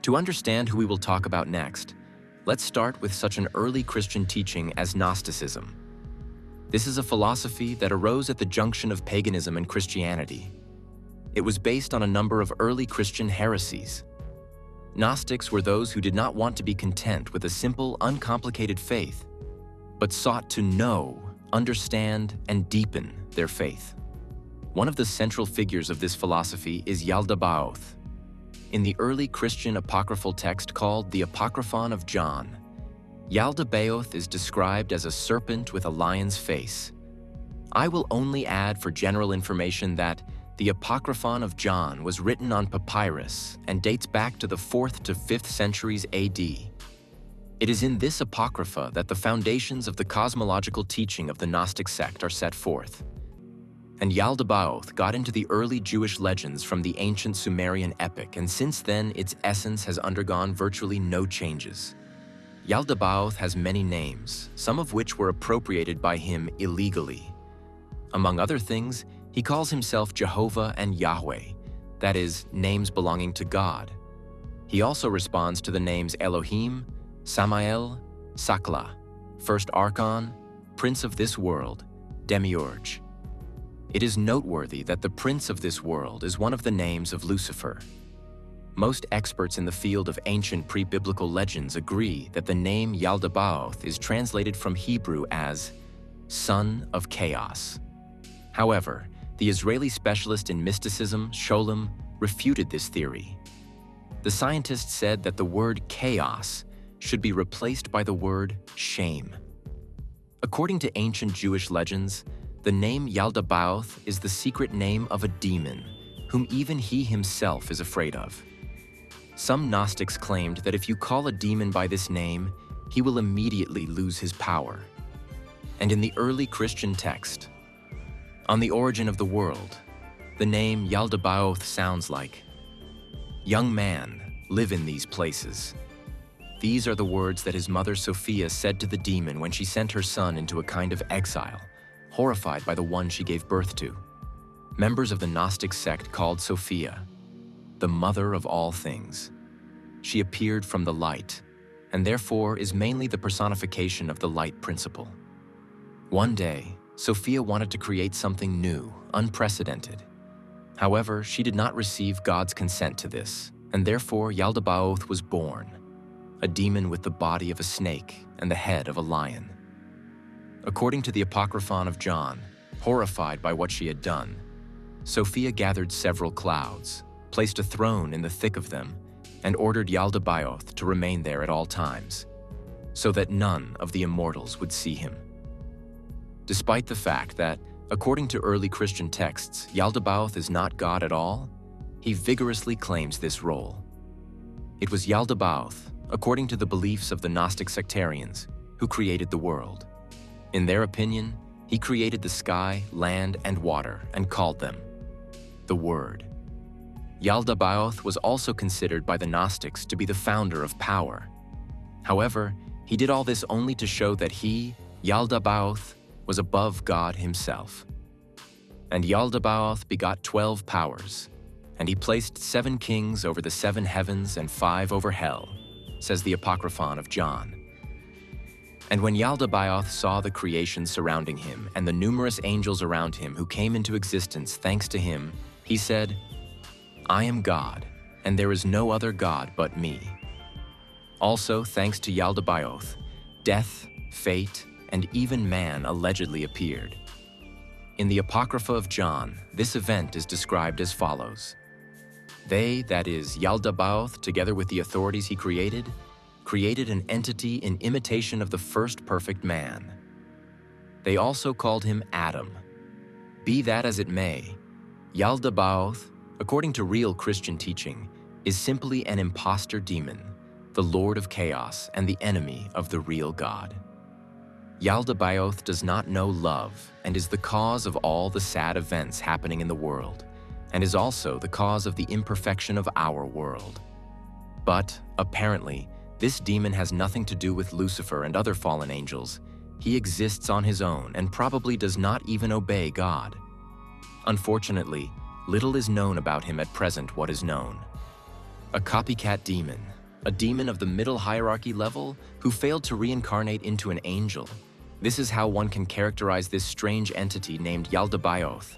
To understand who we will talk about next, let's start with such an early Christian teaching as Gnosticism. This is a philosophy that arose at the junction of paganism and Christianity. It was based on a number of early Christian heresies. Gnostics were those who did not want to be content with a simple, uncomplicated faith, but sought to know, understand, and deepen their faith. One of the central figures of this philosophy is Yaldabaoth. In the early Christian apocryphal text called the Apocryphon of John, Yaldabaoth is described as a serpent with a lion's face. I will only add for general information that the Apocryphon of John was written on papyrus and dates back to the 4th to 5th centuries AD. It is in this apocrypha that the foundations of the cosmological teaching of the Gnostic sect are set forth. And Yaldabaoth got into the early Jewish legends from the ancient Sumerian epic, and since then its essence has undergone virtually no changes. Yaldabaoth has many names, some of which were appropriated by him illegally. Among other things, he calls himself Jehovah and Yahweh, that is, names belonging to God. He also responds to the names Elohim, Samael, Sakla, First Archon, Prince of this world, Demiurge. It is noteworthy that the Prince of this world is one of the names of Lucifer. Most experts in the field of ancient pre-biblical legends agree that the name Yaldabaoth is translated from Hebrew as Son of Chaos. However, the Israeli specialist in mysticism, Sholem, refuted this theory. The scientist said that the word chaos should be replaced by the word shame. According to ancient Jewish legends, the name Yaldabaoth is the secret name of a demon, whom even he himself is afraid of. Some Gnostics claimed that if you call a demon by this name, he will immediately lose his power. And in the early Christian text, on the origin of the world, the name Yaldabaoth sounds like, "Young man, live in these places." These are the words that his mother Sophia said to the demon when she sent her son into a kind of exile, horrified by the one she gave birth to. Members of the Gnostic sect called Sophia the mother of all things. She appeared from the light, and therefore is mainly the personification of the light principle. One day, Sophia wanted to create something new, unprecedented. However, she did not receive God's consent to this, and therefore Yaldabaoth was born, a demon with the body of a snake and the head of a lion. According to the Apocryphon of John, horrified by what she had done, Sophia gathered several clouds, placed a throne in the thick of them, and ordered Yaldabaoth to remain there at all times, so that none of the immortals would see him. Despite the fact that, according to early Christian texts, Yaldabaoth is not God at all, he vigorously claims this role. It was Yaldabaoth, according to the beliefs of the Gnostic sectarians, who created the world. In their opinion, he created the sky, land, and water, and called them the Word. Yaldabaoth was also considered by the Gnostics to be the founder of power. However, he did all this only to show that he, Yaldabaoth, was above God himself. And Yaldabaoth begot 12 powers, and he placed 7 kings over the 7 heavens and 5 over hell, says the Apocryphon of John. And when Yaldabaoth saw the creation surrounding him and the numerous angels around him who came into existence thanks to him, he said, "I am God, and there is no other God but me." Also, thanks to Yaldabaoth, death, fate, and even man allegedly appeared. In the Apocrypha of John, this event is described as follows. They, that is, Yaldabaoth, together with the authorities he created an entity in imitation of the first perfect man. They also called him Adam. Be that as it may, Yaldabaoth, according to real Christian teaching, is simply an imposter demon, the lord of chaos and the enemy of the real God. Yaldabaoth does not know love and is the cause of all the sad events happening in the world, and is also the cause of the imperfection of our world. But, apparently, this demon has nothing to do with Lucifer and other fallen angels. He exists on his own and probably does not even obey God. Unfortunately, little is known about him at present. What is known: a copycat demon, a demon of the middle hierarchy level who failed to reincarnate into an angel. This is how one can characterize this strange entity named Yaldabaoth.